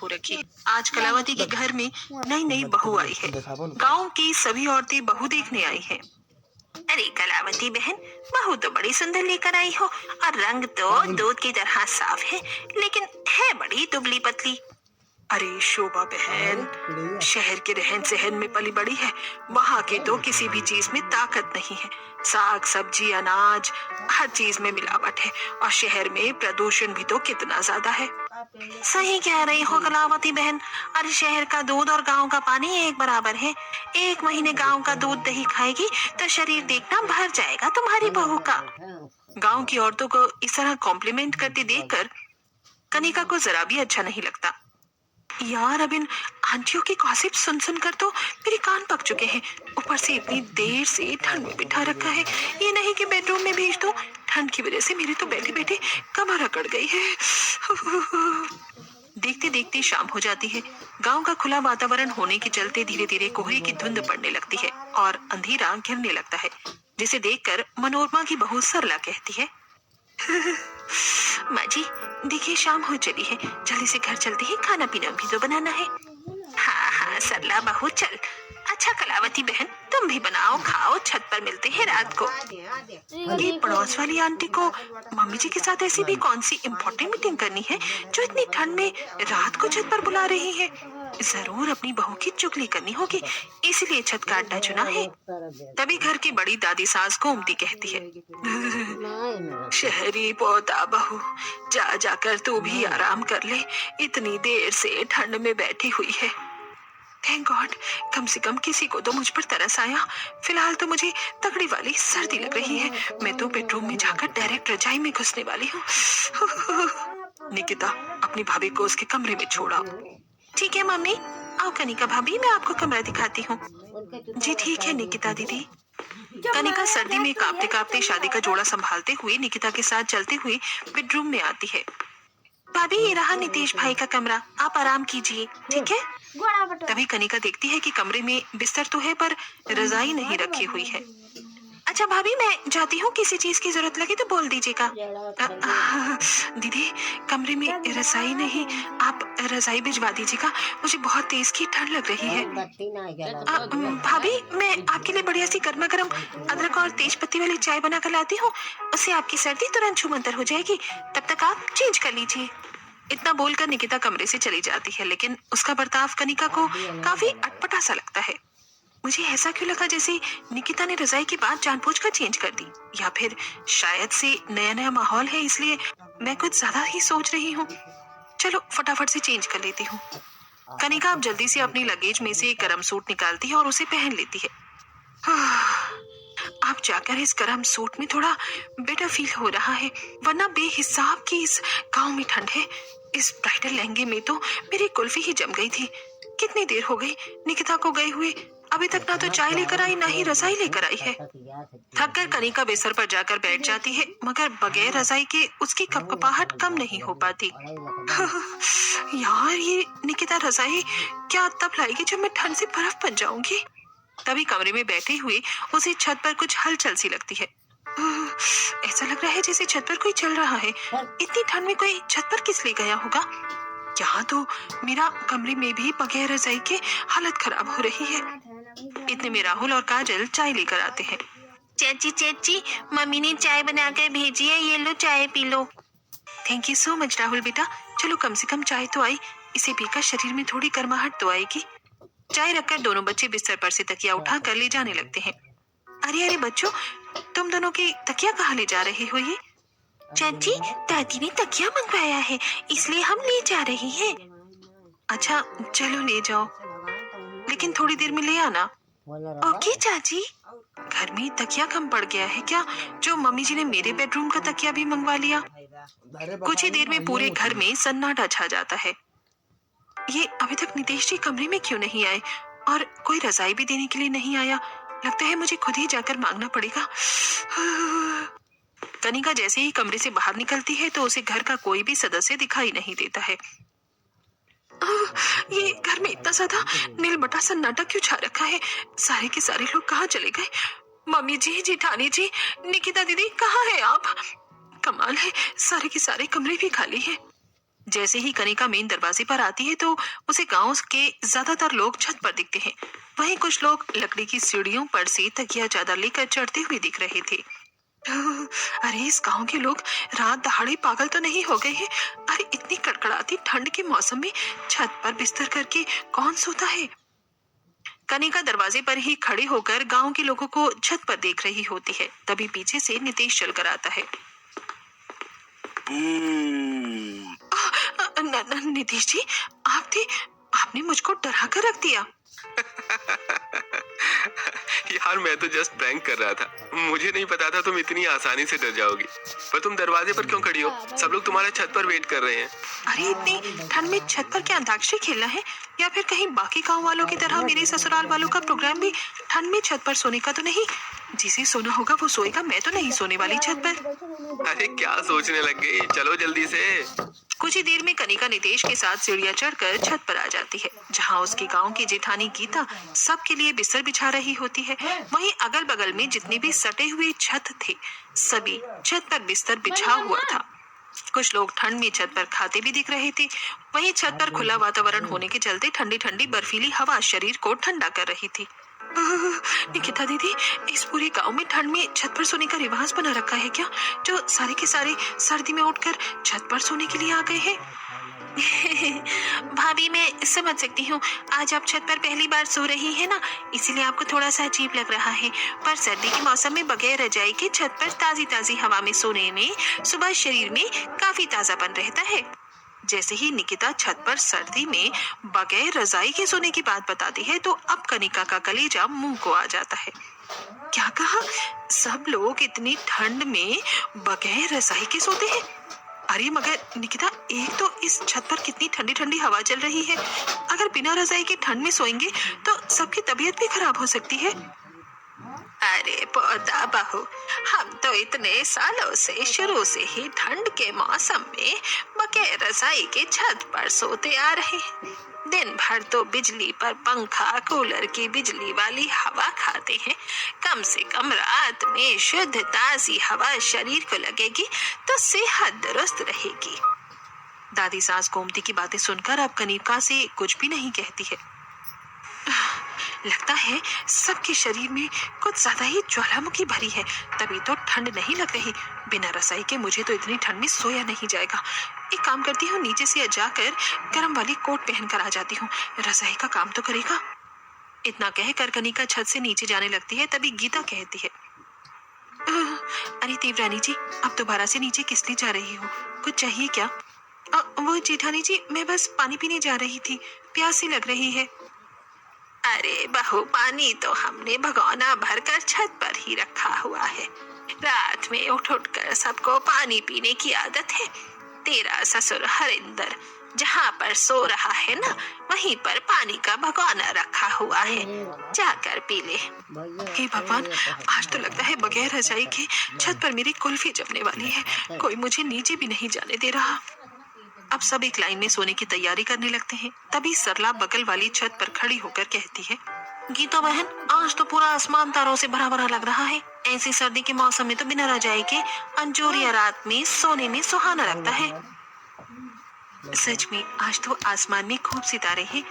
हो रखी है। आज कलावती के घर में नई नई बहू आई है। गांव की सभी औरतें बहू देखने आई हैं। अरे कलावती बहन, बहू तो बड़ी सुंदर लेकर आई हो और रंग तो दूध की तरह साफ है, लेकिन है बड़ी दुबली पतली। अरे शोभा बहन, शहर के रहन सहन में पली बड़ी है, वहाँ के तो किसी भी चीज में ताकत नहीं है। साग सब्जी अनाज हर चीज में मिलावट है, और शहर में प्रदूषण भी तो कितना ज्यादा है। सही कह रही हो कलावती बहन। अरे शहर का दूध और गांव का पानी एक बराबर है। 1 महीने गांव का दूध दही खाएगी तो शरीर देखना भर जाएगा तुम्हारी बहू का। गांव की औरतों को इस तरह कॉम्प्लीमेंट करते देखकर कनिका को जरा भी अच्छा नहीं लगता। यार अब इन आंटियों की गॉसिप सुन सुन कर तो मेरे कान पक चुके हैं। ऊपर से इतनी देर से ठंड में बिठा रखा है, ये नहीं कि बेडरूम में भेज दो। ठंड की वजह से मेरी तो बैठे बैठे कमर अकड़ गई है। देखते देखते शाम हो जाती है। गांव का खुला वातावरण होने के चलते धीरे धीरे कोहरे की धुंध पड़ने लगती है और अंधेरा घिरने लगता है, जिसे देखकर मनोरमा की बहू सरला कहती है, माँ जी देखिए शाम हो चली है, जल्दी से घर चलते हैं, खाना पीना भी तो बनाना है। हाँ हाँ सरला बहू चल। अच्छा कलावती बहन तुम भी बनाओ खाओ, छत पर मिलते हैं रात को। ये पड़ोस वाली आंटी को मम्मी जी के साथ ऐसी भी कौन सी इम्पोर्टेंट मीटिंग करनी है जो इतनी ठंड में रात को छत पर बुला रही है। जरूर अपनी बहू की चुगली करनी होगी, इसीलिए छत का अड्डा चुना है। तभी घर की बड़ी दादी सास गोमती कहती है, शहरी पोता बहू जा जाकर तू भी आराम कर ले, इतनी देर से ठंड में बैठी हुई है। थैंक गॉड, कम से कम किसी को तो मुझ पर तरस आया। फिलहाल तो मुझे तगड़ी वाली सर्दी लग रही है, मैं तो बेडरूम में जाकर डायरेक्ट रजाई में घुसने वाली हूँ। निकिता अपनी भाभी को उसके कमरे में छोड़ा। ठीक है मम्मी, आओ कनिका भाभी मैं आपको कमरा दिखाती हूँ। जी ठीक है निकिता दीदी। कनिका सर्दी में कांपते कांपते शादी का जोड़ा संभालते हुए निकिता के साथ चलते हुए बेडरूम में आती है। भाभी ये रहा नितेश भाई का कमरा, आप आराम कीजिए ठीक है। तभी कनिका देखती है कि कमरे में बिस्तर तो है पर रजाई नहीं रखी हुई है। अच्छा भाभी मैं जाती हूँ, किसी चीज की जरूरत लगे तो बोल दीजिएगा। दीदी कमरे में रजाई नहीं, आप रजाई भिजवा दीजिएगा, मुझे बहुत तेज की ठंड लग रही है। भाभी मैं आपके लिए बढ़िया सी गर्मा गर्म अदरक और तेज पत्ती वाली चाय बना कर लाती हूँ, उससे आपकी सर्दी तुरंत छूमंतर हो जाएगी, तब तक आप चेंज कर लीजिए। इतना बोलकर निकिता कमरे से चली जाती है, लेकिन उसका बर्ताव कनिका को काफी अटपटा सा लगता है। मुझे ऐसा क्यों लगा जैसे निकिता ने रजाई की बात जानबूझकर चेंज कर दी, या फिर शायद से नया नया माहौल है इसलिए मैं कुछ ज्यादा ही सोच रही हूँ। चलो फटाफट से चेंज कर लेती हूँ। कनिका अब जल्दी से अपनी लगेज में से गर्म सूट निकालती है और उसे पहन लेती है। अब जाकर इस गर्म सूट में थोड़ा बेटर फील हो रहा है, वरना बेहिसाब की इस गांव में ठंड है। इस ब्राइडल लहंगे में तो मेरी कुल्फी ही जम गई थी। कितनी देर हो गई निकिता को गए हुए, अभी तक ना तो चाय लेकर आई ना ही रजाई लेकर आई है। थक कर कनिका बिस्तर पर जाकर बैठ जाती है, मगर बगैर रजाई के उसकी कपकपाहट कम नहीं हो पाती। यार ये निकिता रजाई क्या तब लाएगी जब मैं ठंड से बर्फ बन जाऊंगी। तभी कमरे में बैठे हुए उसे छत पर कुछ हलचल सी लगती है। ऐसा लग रहा है जैसे छत पर कोई चल रहा है। इतनी ठंड में कोई छत पर किस लिए गया होगा। यहाँ तो मेरा कमरे में भी बगैर रजाई के हालत खराब हो रही है। इतने में राहुल और काजल चाय लेकर आते हैं। चाची चाची मम्मी ने चाय बनाकर भेजी है, ये लो चाय P low. Thank you so much Rahul बेटा, चलो कम से कम चाय तो आई, इसे पीकर शरीर में थोड़ी गर्माहट तो आएगी। चाय रखकर दोनों बच्चे बिस्तर पर से तकिया उठा कर ले जाने लगते हैं। अरे अरे बच्चों, तुम दोनों की तकिया कहाँ ले जा रहे हो ये। चाची दादी ने तकिया मंगवाया है इसलिए हम ले जा रहे हैं। अच्छा चलो ले जाओ, लेकिन थोड़ी देर में ले आना। ओके चाची। घर में तकिया कम पड़ गया है क्या, जो मम्मी जी ने मेरे बेडरूम का तकिया भी मंगवा लिया। कुछ ही देर में पूरे घर में सन्नाटा छा जाता है। ये अभी तक नितेश जी कमरे में क्यों नहीं आए, और कोई रजाई भी देने के लिए नहीं आया। लगता है मुझे खुद ही जाकर मांगना पड़ेगा। कनिका जैसे ही कमरे से बाहर निकलती है तो उसे घर का कोई भी सदस्य दिखाई नहीं देता है। ये घर में इतना ज्यादा नील बटा सन्नाटा क्यों छा रखा है, सारे के सारे लोग कहाँ चले गए। मम्मी जी, जेठानी जी, निकिता दीदी कहाँ है आप। कमाल है, सारे के सारे कमरे भी खाली हैं। जैसे ही कनिका मेन दरवाजे पर आती है तो उसे गांव के ज्यादातर लोग छत पर दिखते हैं। वहीं कुछ लोग लकड़ी की सीढ़ियों पर से तकिया चादर लेकर चढ़ते हुए दिख रहे थे। अरे इस गांव के लोग रात दहाड़े पागल तो नहीं हो गए हैं? अरे इतनी कड़कड़ाती ठंड के मौसम में छत पर बिस्तर करके कौन सोता है? कनिका दरवाजे पर ही खड़े होकर गांव के लोगों को छत पर देख रही होती है। तभी पीछे से नितेश चलकर आता है। नितेश जी, आप थे? आपने मुझको डरा कर रख दिया। यार मैं तो जस्ट प्रैंक कर रहा था, मुझे नहीं पता था तुम इतनी आसानी से डर जाओगी। पर तुम दरवाजे पर क्यों खड़ी हो? सब लोग तुम्हारे छत पर वेट कर रहे हैं। अरे इतनी ठंड में छत पर क्या अंताक्षरी खेलना है, या फिर कहीं बाकी गांव वालों की तरह मेरे ससुराल वालों का प्रोग्राम भी ठंड में छत पर सोने का तो नहीं? जिसे सोना होगा वो सोएगा, मैं तो नहीं सोने वाली छत पर। अरे क्या सोचने लग गई, चलो जल्दी से। कुछ ही देर में कनिका नितेश के साथ सीढ़ियां चढ़कर छत पर आ जाती है, जहां उसके गांव की जेठानी गीता सबके लिए बिस्तर बिछा रही होती है। वहीं अगल बगल में जितने भी सटे हुए छत थे, सभी छत पर बिस्तर बिछा हुआ था। कुछ लोग ठंड में छत पर खाते भी दिख रहे थे। वहीं छत पर खुला वातावरण होने के चलते ठंडी ठंडी बर्फीली हवा शरीर को ठंडा कर रही थी। निकिता दीदी, इस पूरे गांव में ठंड में छत पर सोने का रिवाज बना रखा है क्या, जो सारे के सारे सर्दी में उठकर छत पर सोने के लिए आ गए हैं? भाभी मैं समझ सकती हूँ, आज आप छत पर पहली बार सो रही है ना, इसीलिए आपको थोड़ा सा अजीब लग रहा है। पर सर्दी के मौसम में बगैर रजाई के छत पर ताजी ताजी हवा में सोने में सुबह शरीर में काफी ताजापन रहता है। जैसे ही निकिता छत पर सर्दी में बगैर रजाई के सोने की बात बताती है तो अब कनिका का कलेजा मुंह को आ जाता है। क्या कहा? सब लोग इतनी ठंड में बगैर रजाई के सोते हैं? अरे मगर निकिता, एक तो इस छत पर कितनी ठंडी ठंडी हवा चल रही है, अगर बिना रजाई के ठंड में सोएंगे तो सबकी तबीयत भी खराब हो सकती है। अरे पौधा बहू, हम तो इतने सालों से शुरू से ही ठंड के मौसम में बगैर रजाई के छत पर सोते आ रहे हैं। दिन भर तो बिजली पर पंखा कूलर की बिजली वाली हवा खाते हैं। कम से कम रात में शुद्ध ताजी हवा शरीर को लगेगी तो सेहत दुरुस्त रहेगी। दादी सास गोमती की बातें सुनकर अब कनिका से कुछ भी नहीं कहती है। लगता है सबके शरीर में कुछ ज्यादा ही ज्वालामुखी भरी है, तभी तो ठंड नहीं लग रही। बिना रजाई के मुझे तो इतनी ठंड में सोया नहीं जाएगा। एक काम करती हूँ, नीचे से जाकर गर्म वाली कोट पहनकर आ जाती हूँ, रजाई का काम तो करेगा। इतना कहकर कनिका छत से नीचे जाने लगती है। तभी गीता कहती है, अरे देवरानी जी, अब दोबारा से नीचे किस लिए जा रही हो? कुछ चाहिए क्या? वो जेठानी जी, मैं बस पानी पीने जा रही थी, प्यास सी लग रही है। अरे बहू, पानी तो हमने भगोना भरकर छत पर ही रखा हुआ है। रात में उठ उठ कर सबको पानी पीने की आदत है। तेरा ससुर हरिंदर जहाँ पर सो रहा है ना, वहीं पर पानी का भगोना रखा हुआ है, जाकर पी ले। हे भगवान, आज तो लगता है बगैर रजाई के छत पर मेरी कुल्फी जमने वाली है। कोई मुझे नीचे भी नहीं जाने दे रहा। अब सब एक लाइन में सोने की तैयारी करने लगते हैं। तभी सरला बगल वाली छत पर खड़ी होकर कहती है, गीता बहन, आज तो पूरा आसमान तारों से भरा भरा लग रहा है। ऐसी सर्दी के मौसम में तो बिना रजाई के अंजोरिया रात में सोने में सुहाना लगता है। सच में आज तो आसमान में खूब सितारे हैं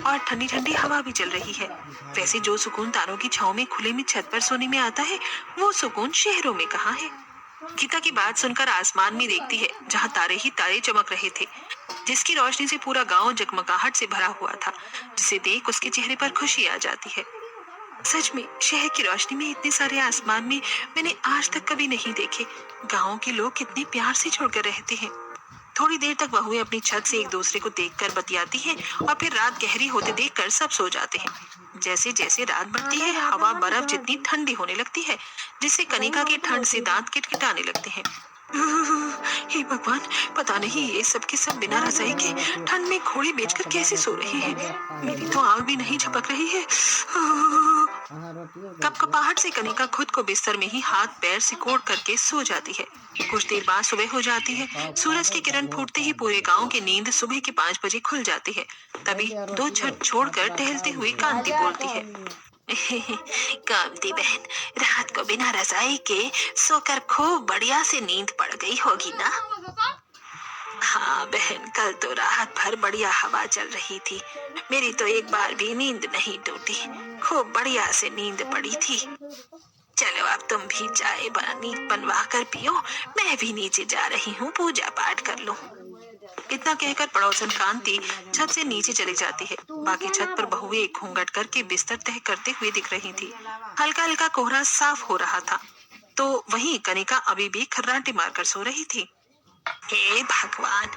और ठंडी ठंडी हवा भी चल रही है। वैसे जो सुकून तारों की छांव में खुले में छत पर सोने में आता है, वो सुकून शहरों में कहाँ है। गीता की बात सुनकर आसमान में देखती है, जहाँ तारे ही तारे चमक रहे थे, जिसकी रोशनी से पूरा गांव जगमगाहट से भरा हुआ था, जिसे देख उसके चेहरे पर खुशी आ जाती है। सच में शहर की रोशनी में इतने सारे आसमान में मैंने आज तक कभी नहीं देखे। गांव के लोग कितने प्यार से जुड़कर रहते हैं। थोड़ी देर तक बहुएं अपनी छत से एक दूसरे को देखकर बतियाती हैं और फिर रात गहरी होते देखकर सब सो जाते हैं। जैसे जैसे रात बढ़ती है, हवा बर्फ जितनी ठंडी होने लगती है, जिससे कनिका के ठंड से दांत किटकिटाने लगते हैं। हे भगवान, पता नहीं ये सब के सब बिना रजाई के ठंड में घोड़े बेचकर कैसे सो रहे हैं। मेरी तो आंख भी नहीं झपक रही है। कपकपाहट से कनिका खुद को बिस्तर में ही हाथ पैर सिकोड़ करके सो जाती है। कुछ देर बाद सुबह हो जाती है। सूरज की किरण फूटते ही पूरे गांव की नींद सुबह के 5 बजे खुल जाती है। तभी दो छत छोड़कर टहलते हुए कांति बोलती है, कांति बहन, रात को बिना रजाई के सोकर खूब बढ़िया से नींद पड़ गई होगी ना? हाँ बहन, कल तो रात भर बढ़िया हवा चल रही थी। मेरी तो एक बार भी नींद नहीं टूटी। खूब बढ़िया से नींद पड़ी थी। चलो अब तुम भी चाय पानी बनवा कर पियो। मैं भी नीचे जा रही हूँ, पूजा पाठ कर लूँ। इतना कहकर पड़ोसन कांति छत से नीचे चली जाती है। बाकी छत पर बहुएं घूंघट करके बिस्तर तय करते हुए दिख रही थी। हल्का हल्का कोहरा साफ हो रहा था, तो वहीं कनिका अभी भी खर्राटे मारकर सो रही थी। हे भगवान,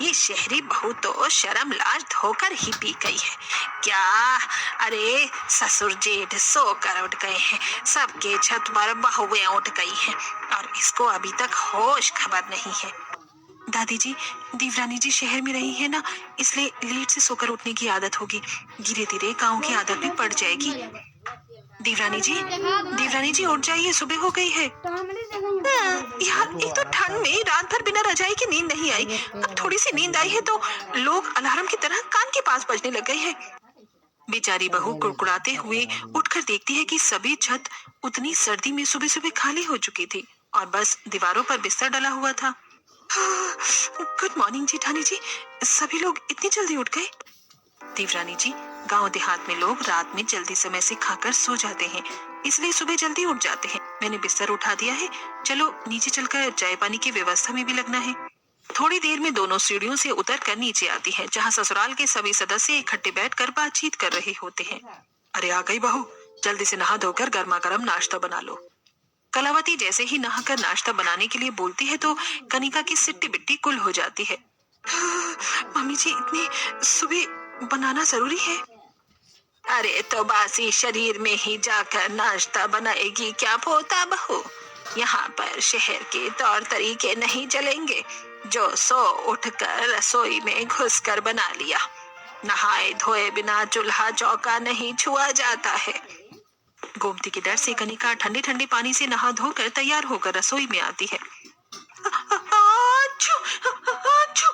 ये शहरी बहू तो शर्म लाज धोकर ही पी गई है क्या? अरे ससुर जेठ सोकर उठ गए हैं, सबके छत पर बहुएं उठ गई हैं और इसको अभी तक होश खबर नहीं है। दादी जी, देवरानी जी शहर में रही है ना, इसलिए लेट से सोकर उठने की आदत होगी। धीरे धीरे गाँव की आदत भी पड़ जाएगी। देवरानी जी उठ जाइए, सुबह हो गई है। यार, एक तो ठंड में रात भर बिना रजाई की नींद नहीं आई। अब थोड़ी सी नींद आई है तो लोग अलार्म की तरह कान के पास बजने लग गए हैं। बेचारी बहू कुड़कुड़ाते हुए उठकर देखती है कि सभी छत उतनी सर्दी में सुबह सुबह खाली हो चुकी थी और बस दीवारों पर बिस्तर डला हुआ था। गुड मॉर्निंग जेठानी जी, सभी लोग इतनी जल्दी उठ गए? देवरानी जी, गांव देहात में लोग रात में जल्दी समय से खाकर सो जाते हैं, इसलिए सुबह जल्दी उठ जाते हैं। मैंने बिस्तर उठा दिया है, चलो नीचे चलकर चाय पानी की व्यवस्था में भी लगना है। थोड़ी देर में दोनों सीढ़ियों से उतरकर नीचे आती है, जहां ससुराल के सभी सदस्य इकट्ठे बैठकर बातचीत कर रहे होते हैं। अरे आ गई बहू, जल्दी से नहा धोकर गर्मा गर्म नाश्ता बना लो। कलावती जैसे ही नहाकर नाश्ता बनाने के लिए बोलती है तो कनिका की सिट्टी बिट्टी कुल हो जाती है। मम्मी जी, इतनी सुबह बनाना जरूरी है? अरे तो बासी शरीर में ही जाकर नाश्ता बनाएगी क्या पोता बहू? यहाँ पर शहर के तौर तरीके नहीं चलेंगे, जो सो उठकर रसोई में घुसकर बना लिया। नहाए धोए बिना चूल्हा चौका नहीं छुआ जाता है। गोमती के डर से कनिका ठंडे ठंडे पानी से नहा धोकर तैयार होकर रसोई में आती है। आच्छू, आच्छू।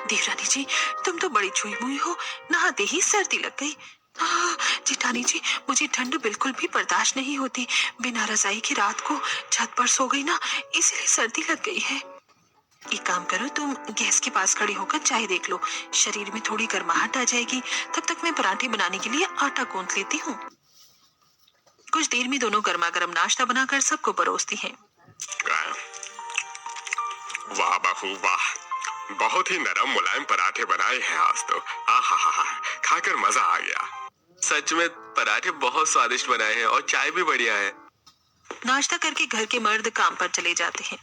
देवरानी जी, तुम तो बड़ी छुई मुई हो, नहाते ही सर्दी लग गई। जेठानी जी, मुझे ठंड बिल्कुल भी बर्दाश्त नहीं होती। बिना रजाई की रात को छत पर सो गई ना, इसलिए सर्दी लग गई है। एक काम करो, तुम गैस के पास खड़ी होकर चाय देख लो, शरीर में थोड़ी गर्माहट आ जाएगी। तब तक मैं पराठे बनाने के लिए आटा गूंथ लेती हूँ। कुछ देर में दोनों गर्मा गर्म नाश्ता बनाकर सबको परोसती हैं। वाह बहू वाह, बहुत ही नरम मुलायम पराठे बनाए हैं आज तो। आहा, खाकर मजा आ गया। सच में पराठे बहुत स्वादिष्ट बनाए हैं और चाय भी बढ़िया है। नाश्ता करके घर के मर्द काम पर चले जाते हैं।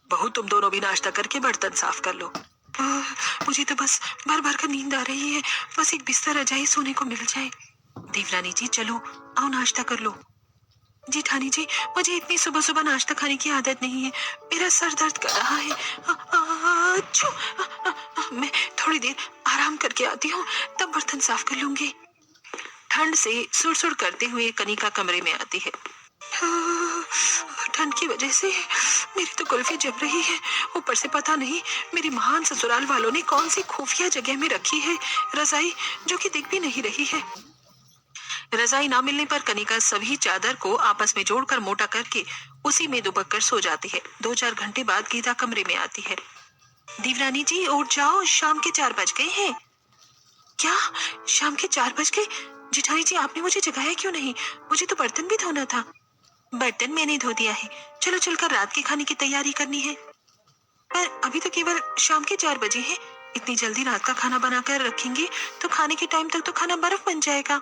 बहू, तुम दोनों भी नाश्ता करके बर्तन साफ कर लो। मुझे तो बस भर भर कर नींद आ रही है, बस एक बिस्तर रजाई सोने को मिल जाए। देवरानी जी चलो, आओ नाश्ता कर लो। जेठानी जी, मुझे इतनी सुबह सुबह नाश्ता खाने की आदत नहीं है, मेरा सर दर्द कर रहा है। मैं थोड़ी देर आराम करके आती हूँ, तब बर्तन साफ कर लूंगी। ठंड से सुड़ करते हुए कनिका कमरे में आती है। ठंड की वजह से मेरी तो कुल्फी जम रही है, ऊपर से पता नहीं मेरे महान ससुराल वालों ने कौन सी खुफिया जगह में रखी है रजाई, जो कि दिख भी नहीं रही है। रजाई ना मिलने पर कनिका सभी चादर को आपस में जोड़कर मोटा करके उसी में दुबक कर सो जाती है। 2-4 घंटे बाद गीता कमरे में आती है। देवरानी जी उठ जाओ, शाम के 4 बज गए हैं। क्या शाम के 4 बज गए? जेठानी जी, आपने मुझे जगाया क्यों नहीं? मुझे तो बर्तन भी धोना था। बर्तन मैंने धो दिया है, चलो चलकर रात के खाने की तैयारी करनी है। पर अभी तो केवल शाम के 4 बजे हैं, इतनी जल्दी रात का खाना बनाकर रखेंगे तो खाने के टाइम तक तो खाना बर्फ बन जाएगा।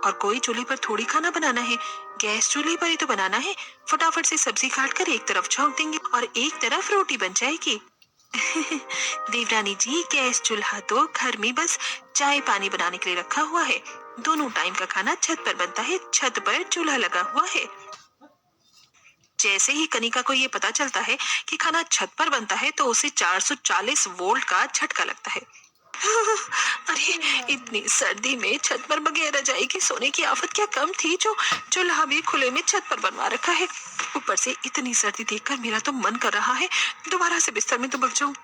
और कोई चूल्हे पर थोड़ी खाना बनाना है, गैस चूल्हे पर ही तो बनाना है। फटाफट से सब्जी काट कर एक तरफ छौंक देंगे और एक तरफ रोटी बन जाएगी। देवरानी जी, गैस चूल्हा तो घर में बस चाय पानी बनाने के लिए रखा हुआ है। दोनों टाइम का खाना छत पर बनता है, छत पर चूल्हा लगा हुआ है। जैसे ही कनिका को ये पता चलता है कि खाना छत पर बनता है तो उसे 440 वोल्ट का झटका लगता है। अरे इतनी सर्दी में छत पर बगैर रजाई के सोने की आफत क्या कम थी, जो चूल्हा भी खुले में छत पर बनवा रखा है। ऊपर से इतनी सर्दी देखकर मेरा तो मन कर रहा है दोबारा से बिस्तर में दुबक जाऊं।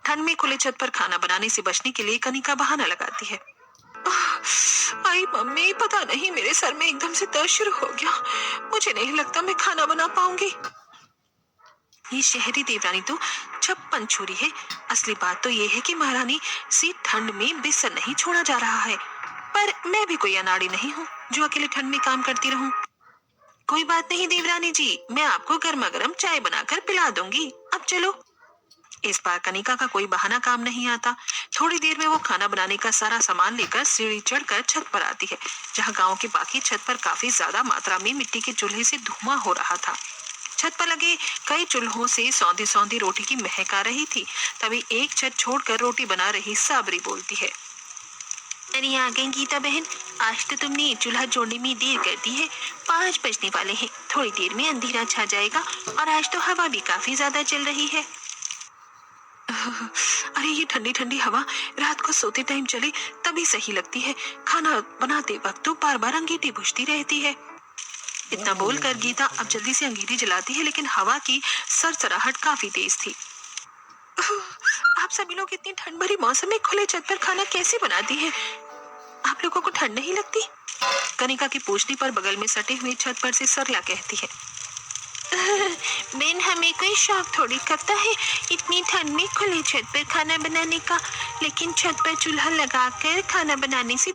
ठंड में खुले छत पर खाना बनाने से बचने के लिए कनिका बहाना लगाती है। आई मम्मी, पता नहीं मेरे सर में एकदम से दर्द शुरू हो गया, मुझे नहीं लगता मैं खाना बना पाऊंगी। ये शहरी देवरानी तो छप्पन छुरी है। असली बात तो ये है कि महारानी से ठंड में बिस्तर नहीं छोड़ा जा रहा है। पर मैं भी कोई अनाड़ी नहीं हूँ जो अकेले ठंड में काम करती रहूं। कोई बात नहीं देवरानी जी, मैं आपको गर्मा गर्म चाय बनाकर पिला दूंगी। अब चलो। इस बार कनिका का कोई बहाना काम नहीं आता। थोड़ी देर में वो खाना बनाने का सारा सामान लेकर सीढ़ी चढ़कर छत पर आती है, जहाँ गांव की बाकी छत पर काफी ज्यादा मात्रा में मिट्टी के चूल्हे से धुआं हो रहा था। छत पर लगे कई चूल्हों से सौंधी सौंधी रोटी की महक आ रही थी। तभी एक छत छोड़कर रोटी बना रही साबरी बोलती है, अरे आ गई गीता बहन, आज तो तुमने चूल्हा जोड़ने में देर कर दी है। 5 बजने वाले हैं, थोड़ी देर में अंधेरा छा जाएगा और आज तो हवा भी काफी ज्यादा चल रही है। अरे ये ठंडी ठंडी हवा रात को सोते टाइम चले तभी सही लगती है। खाना बनाते वक्त तो बार बार अंगीठी बुझती रहती है। इतना बोलकर गीता अब जल्दी से अंगीठी जलाती है, लेकिन हवा की सरसराहट काफी तेज थी। आप सभी लोग इतनी ठंड भरी मौसम में खुले छत पर खाना कैसे बनाती हैं? आप लोगों को ठंड नहीं लगती? कनिका की पूछने पर बगल में सटे हुए छत पर से सरला कहती है, बेन हमें कोई शौक थोड़ी करता है इतनी ठंड में खुले छत पर खाना बनाने का, लेकिन छत पर चूल्हा लगाकर खाना बनाने से